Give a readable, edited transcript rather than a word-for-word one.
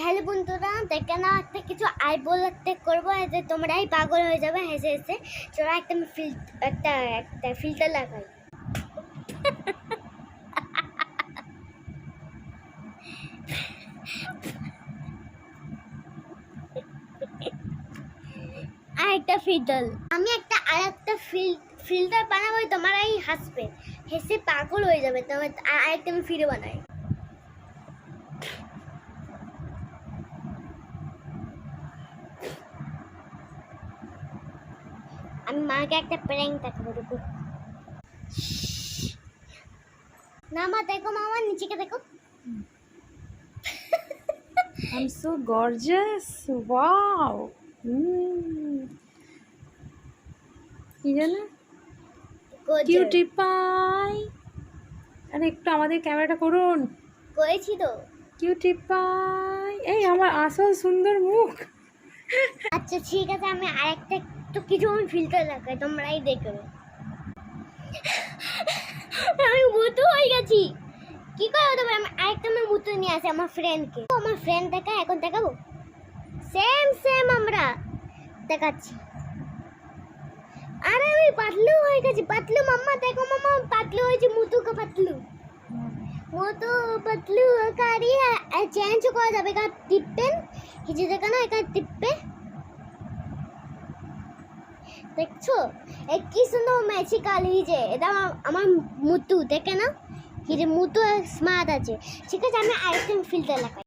Hello বন্ধুরা, দেখে না একটা কিছু আই বলতে করবো যে তোমরাই পাগল হয়ে যাবে হেসে হেসে। চলো একটা আমি একটা ফিল্টার লাগাই। আরেকটা ফিল্টার আমি আর একটা ফিল্টার বানাবো, তোমরাই হাসবে, হেসে পাগল হয়ে যাবে। তোমার আরেকটা আমি ফিরে বানাই। আমি মাকে একটা প্র্যাঙ্ক দেখাবো। দেখো না মা, দেখো মামা নিচেকে দেখো। I'm so gorgeous. Wow. কি জানো? Cutie pie. আরে একটু আমাদের ক্যামেরাটা করুন। করেছি তো। Cutie pie. এই আমার আসল সুন্দর মুখ। আচ্ছা ঠিক আছে, আমি আরেকটা একটু কিছু ফিল্টার লাগাই, তোমরাই দেখবে। আমি ভূতু হয়ে গেছি। কি করে হতে পারে? আমি আরেকটা ভূতু নিয়ে আসি আমার ফ্রেন্ডকে। আমার ফ্রেন্ড দেখা এখন দেখাবো। সেম আমরা দেখাচ্ছি। আরে আমি পাতলু হয়ে গেছি। পাতলু মাম্মা দেখো, মাম্মা পাতলু হয়েছে। মুতুকে পাতলু পাতলু কারি চেঞ্জ করা যাবে। এখানে টিপেন, কিছু দেখো না, এখানে টিপে দেখছো কি সুন্দর ম্যাজিক্যাল। এই যে এটা আমার মুতু, দেখে না কি যে মুতু স্মার্ট আছে। ঠিক আছে, আমি আরেকটা ফিল্টার লাগাই।